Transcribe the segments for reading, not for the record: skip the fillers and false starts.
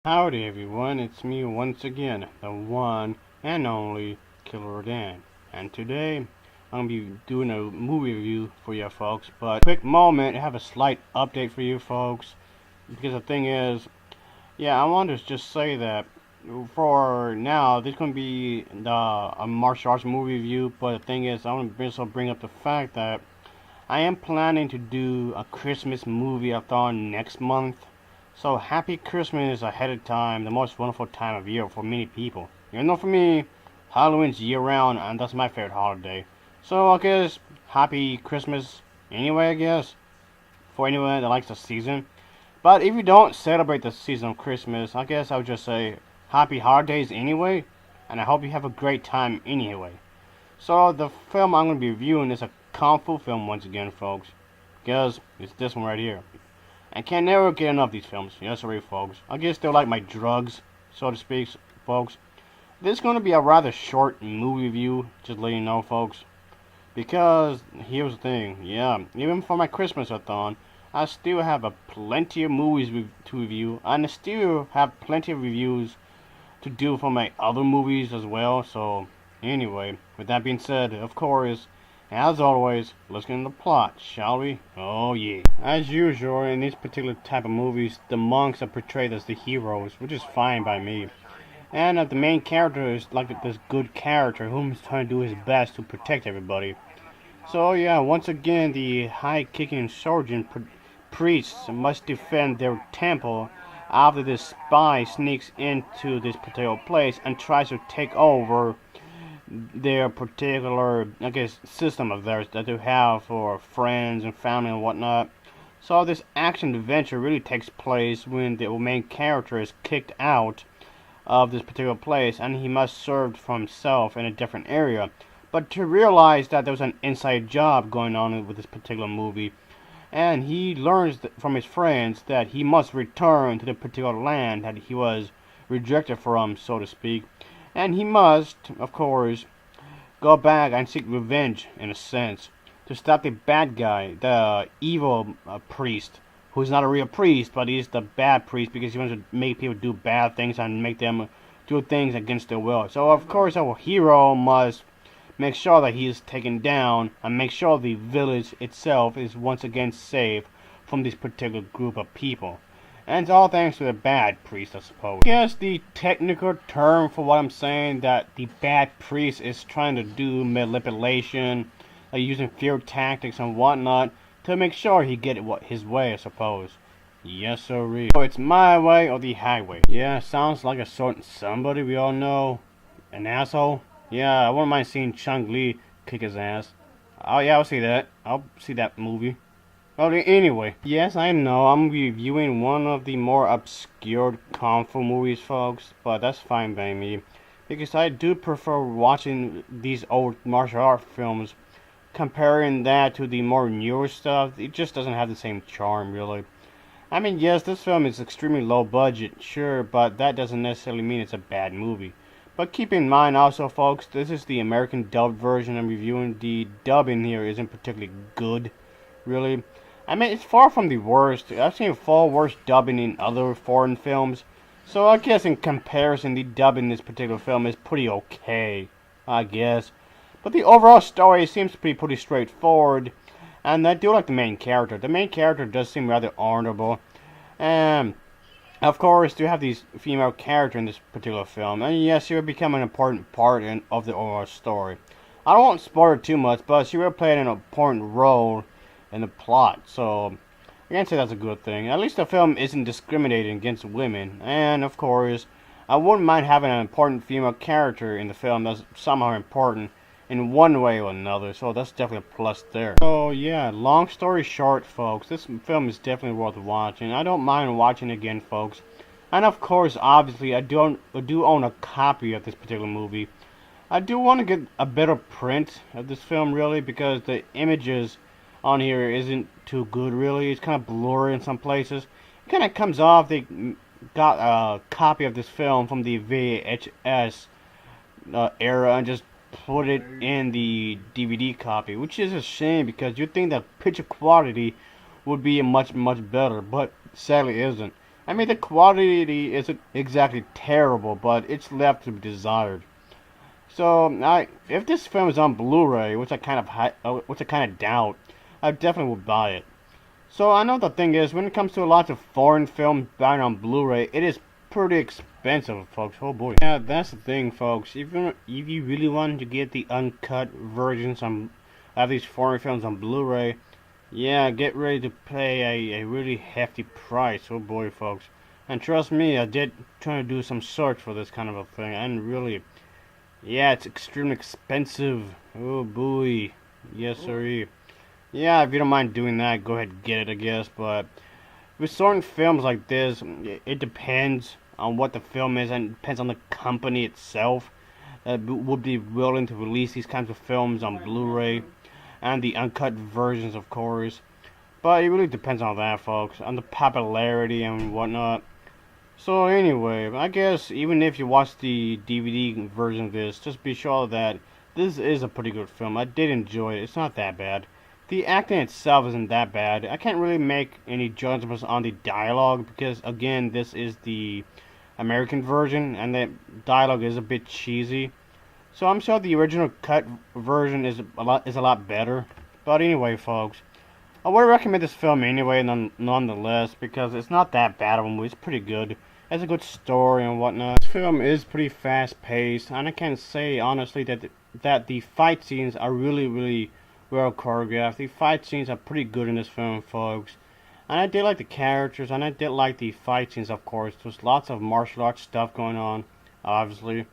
Howdy everyone, it's me once again, the one and only Killer Dan. And today, I'm going to be doing a movie review for you folks. But quick moment, I have a slight update for you folks. Because the thing is, I wanted to just say that for now, this is going to be a martial arts movie review. But the thing is, I want to also bring up the fact that I am planning to do a Christmas movie-a-thon next month. So happy Christmas ahead of time, the most wonderful time of year for many people. Even though for me, Halloween's year-round and that's my favorite holiday. So I guess happy Christmas anyway, I guess, for anyone that likes the season. But if you don't celebrate the season of Christmas, I guess I would just say happy holidays anyway, and I hope you have a great time anyway. So the film I'm going to be reviewing is a Kung Fu film once again, folks. Because it's this one right here. I can never get enough of these films. Yes, sorry, folks. I guess they're like my drugs, so to speak, folks. This is going to be a rather short movie review, just letting you know, folks. Because, here's the thing, even for my Christmas-a-thon, I still have plenty of movies to review, and I still have plenty of reviews to do for my other movies as well, so, anyway, with that being said, of course, as always, let's get into the plot, shall we? Oh yeah. As usual, in these particular type of movies, the monks are portrayed as the heroes, which is fine by me. And the main character is like this good character who's trying to do his best to protect everybody. So yeah, once again, the high-kicking sergeant priests must defend their temple after this spy sneaks into this particular place and tries to take over their particular, I guess, system of theirs that they have for friends and family and whatnot. So this action adventure really takes place when the main character is kicked out of this particular place and he must serve for himself in a different area. But to realize that there was an inside job going on with this particular movie, and he learns from his friends that he must return to the particular land that he was rejected from, so to speak. And he must, of course, go back and seek revenge, in a sense, to stop the bad guy, the evil priest, who's not a real priest, but he's the bad priest because he wants to make people do bad things and make them do things against their will. So, of course, our hero must make sure that he is taken down and make sure the village itself is once again safe from this particular group of people. And it's all thanks to the bad priest, I suppose. I guess the technical term for what I'm saying, that the bad priest is trying to do manipulation, using fear tactics and whatnot, to make sure he get his way, I suppose. Yes, sir. So it's my way or the highway. Yeah, sounds like a certain somebody we all know. An asshole. Yeah, I wouldn't mind seeing Chung Li kick his ass. Oh yeah, I'll see that. I'll see that movie. Well, anyway, yes, I know I'm reviewing one of the more obscure Kung Fu movies, folks, but that's fine by me, because I do prefer watching these old martial art films. Comparing that to the more newer stuff, it just doesn't have the same charm, really. I mean, yes, this film is extremely low budget, sure, but that doesn't necessarily mean it's a bad movie. But keep in mind also, folks, this is the American dubbed version I'm reviewing. The dubbing here isn't particularly good, really. I mean, it's far from the worst. I've seen far worse dubbing in other foreign films. So I guess in comparison, the dubbing in this particular film is pretty okay, I guess. But the overall story seems to be pretty straightforward. And I do like the main character. The main character does seem rather honorable. And, of course, you have these female character in this particular film. And yes, she will become an important part of the overall story. I don't want to spoil it too much, but she will play an important role in the plot, so I can't say that's a good thing. At least the film isn't discriminating against women, and of course, I wouldn't mind having an important female character in the film that's somehow important in one way or another, so that's definitely a plus there. So yeah, long story short, folks, this film is definitely worth watching. I don't mind watching it again, folks. And of course, obviously, I do own a copy of this particular movie. I do want to get a better print of this film, really, because the images on here isn't too good, really. It's kind of blurry in some places. It kind of comes off they got a copy of this film from the VHS era and just put it in the DVD copy, which is a shame because you'd think that picture quality would be much better, but sadly isn't. I mean, the quality isn't exactly terrible, but it's left to be desired. So, if this film is on Blu-ray, which I kind of doubt, I definitely will buy it. So I know the thing is, when it comes to lots of foreign films buying on Blu-ray, it is pretty expensive, folks. Oh boy. Yeah, that's the thing, folks. If you really want to get the uncut versions of these foreign films on Blu-ray, yeah, get ready to pay a really hefty price. Oh boy, folks. And trust me, I did try to do some search for this kind of a thing, and really, yeah, it's extremely expensive. Oh boy. Yes, sir. Yeah, if you don't mind doing that, go ahead and get it, I guess. But with certain films like this, it depends on what the film is, and it depends on the company itself that would be willing to release these kinds of films on Blu-ray and the uncut versions, of course. But it really depends on that, folks, on the popularity and whatnot. So anyway, I guess even if you watch the DVD version of this, just be sure that this is a pretty good film. I did enjoy it. It's not that bad. The acting itself isn't that bad. I can't really make any judgments on the dialogue because, again, this is the American version and the dialogue is a bit cheesy. So I'm sure the original cut version is a lot better. But anyway, folks, I would recommend this film anyway, nonetheless, because it's not that bad of a movie. It's pretty good. It has a good story and whatnot. This film is pretty fast-paced, and I can say honestly that the fight scenes are really well choreographed. The fight scenes are pretty good in this film, folks. And I did like the characters, and I did like the fight scenes, of course. There's lots of martial arts stuff going on, obviously.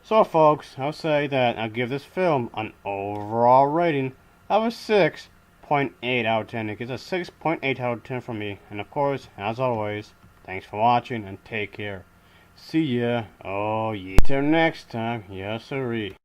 So, folks, I'll say that I'll give this film an overall rating of a 6.8 out of 10. It gets a 6.8 out of 10 from me. And, of course, as always, thanks for watching, and take care. See ya. Oh, yeah. Till next time. Yes, sirree.